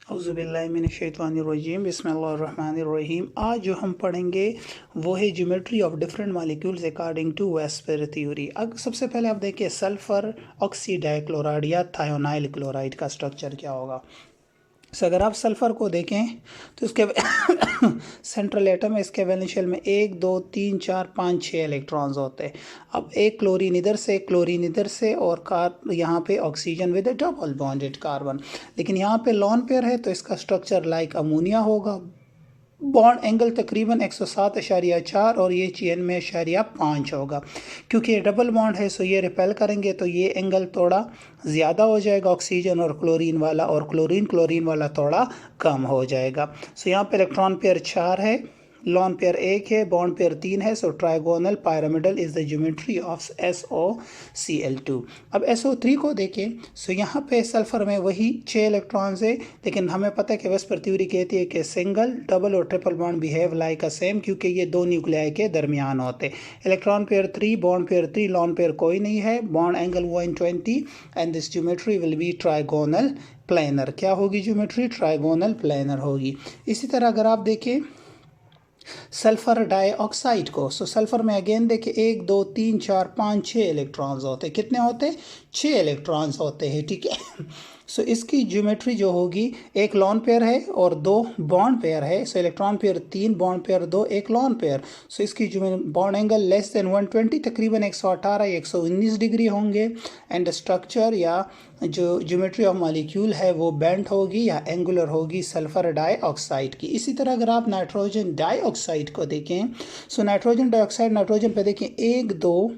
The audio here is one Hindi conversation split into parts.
औज़ुबिल्लाहिमिनश्शैतानिर्रजीम बिस्मिल्लाहिर्रहमानिर्रहीम। आज जो हम पढ़ेंगे वो है geometry of different molecules according to VSEPR theory. अब सबसे पहले आप देखिए सल्फ़र ऑक्सीडाइक्लोराइड या थायोनाइल क्लोराइड का स्ट्रक्चर क्या होगा। अगर आप सल्फ़र को देखें तो इसके सेंट्रल एटम है, इसके वैलेंस शेल में 1 2 3 4 5 6 इलेक्ट्रॉन्स होते हैं। अब एक क्लोरीन इधर से, एक क्लोरीन इधर से और कार यहाँ पे oxygen with A double bonded carbon. लेकिन यहाँ पे लॉन पेयर है तो इसका स्ट्रक्चर लाइक अमोनिया होगा। बॉन्ड एंगल तकरीबन 107.4 और ये चेन में 5 होगा। क्योंकि ये डबल बॉन्ड है सो ये रिपेल करेंगे तो ये एंगल थोड़ा ज़्यादा हो जाएगा ऑक्सीजन और क्लोरीन वाला थोड़ा कम हो जाएगा। सो यहाँ पे इलेक्ट्रॉन पेयर 4 है, लॉन पेयर 1 है, बॉन्ड पेयर 3 है। So trigonal pyramidal is the geometry of SOCl2। अब SO3 को देखें सो यहाँ पे सल्फर में वही 6 इलेक्ट्रॉन्स है, लेकिन हमें पता है कि वेस्पर थ्योरी कहती है कि सिंगल, डबल और ट्रिपल बॉन्ड बिहेव लाइक अ सेम, क्योंकि ये दो न्यूक्लियाई के दरमियान होते। Electron pair 3, bond pair 3, lone pair कोई नहीं है, bond angle 120 and this geometry will be trigonal planar. क्या होगी ज्योमेट्री? ट्राइगोनल प्लेनर होगी। इसी तरह अगर आप देखें सल्फर डाइऑक्साइड को, सो सल्फर में अगेन देखिए 1 2 3 4 5 6 इलेक्ट्रॉन्स होते हैं। कितने होते हैं? 6 इलेक्ट्रॉन्स होते हैं, ठीक है। सो इसकी ज्योमेट्री जो होगी, एक लॉन पेयर है और 2 बॉन्ड पेयर है। सो इलेक्ट्रॉन पेयर 3, बॉन्ड पेयर 2, एक लॉन पेयर। सो इसकी बॉन्ड एंगल लेस देन 120 तकरीबन 118 या 119 डिग्री होंगे। एंड स्ट्रक्चर या जो ज्योमेट्री ऑफ मॉलिक्यूल है वो बेंट होगी या एंगुलर होगी सल्फर डाइऑक्साइड की। इसी तरह अगर आप नाइट्रोजन डाइऑक्साइड को देखें सो नाइट्रोजन डाइऑक्साइड, नाइट्रोजन पे देखें 1 2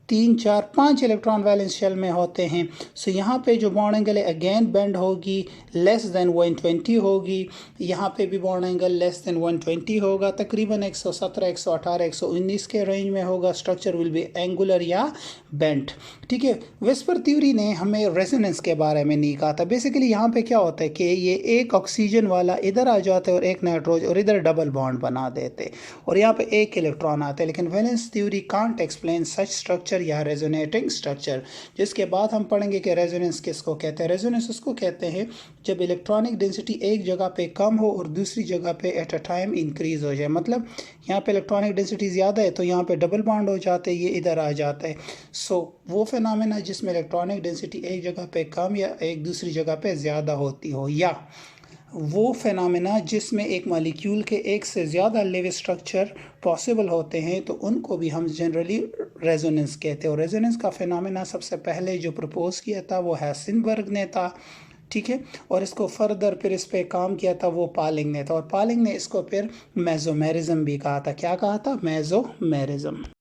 3 4 5 इलेक्ट्रॉन वैलेंस शेल में होते हैं। सो यहाँ पे जो बॉन्ड एंगल है अगेन बेंड होगी, लेस देन 120 होगी। यहाँ पे भी बॉन्ड एंगल लेस देन 120 होगा, तकरीबन 117 118 119 के रेंज में होगा। स्ट्रक्चर विल बी एंगुलर या बेंट, ठीक है। वेस्पर थ्योरी ने हमें रेजोनेंस के बारे में नहीं कहा था। बेसिकली यहाँ पे क्या होता है कि ये एक ऑक्सीजन वाला इधर आ जाते और एक नाइट्रोजन और इधर डबल बॉन्ड बना देते और यहाँ पे एक इलेक्ट्रॉन आता है। लेकिन valence theory can't explain such structure या रेजोनेटिंग स्ट्रक्चर। जिसके बाद हम पढ़ेंगे कि रेजोनेंस किसको कहते हैं। रेजोनेंस उसको कहते हैं जब इलेक्ट्रॉनिक डेंसिटी एक जगह पे कम हो और दूसरी जगह पे एट अ टाइम इंक्रीज हो जाए। मतलब यहाँ पे इलेक्ट्रॉनिक डेंसिटी ज़्यादा है तो यहाँ पे डबल बॉन्ड हो जाते हैं, ये इधर आ जाता है। सो वो फिनोमेना जिसमें इलेक्ट्रॉनिक डेंसिटी एक जगह पे कम या एक दूसरी जगह पे ज़्यादा होती हो, या वो फिनोमेना जिसमें एक मॉलिक्यूल के एक से ज़्यादा लेवल स्ट्रक्चर पॉसिबल होते हैं, तो उनको भी हम जनरली रेजोनेंस कहते हैं। और रेजोनेंस का फिनोमेना सबसे पहले जो प्रपोज किया था वो हैसेनबर्ग ने था, ठीक है। और इसको फर्दर फिर इस पे काम किया था वो पालिंग ने था, और पालिंग ने इसको फिर मेसोमेरिज्म भी कहा था। क्या कहा था? मेसोमेरिज्म।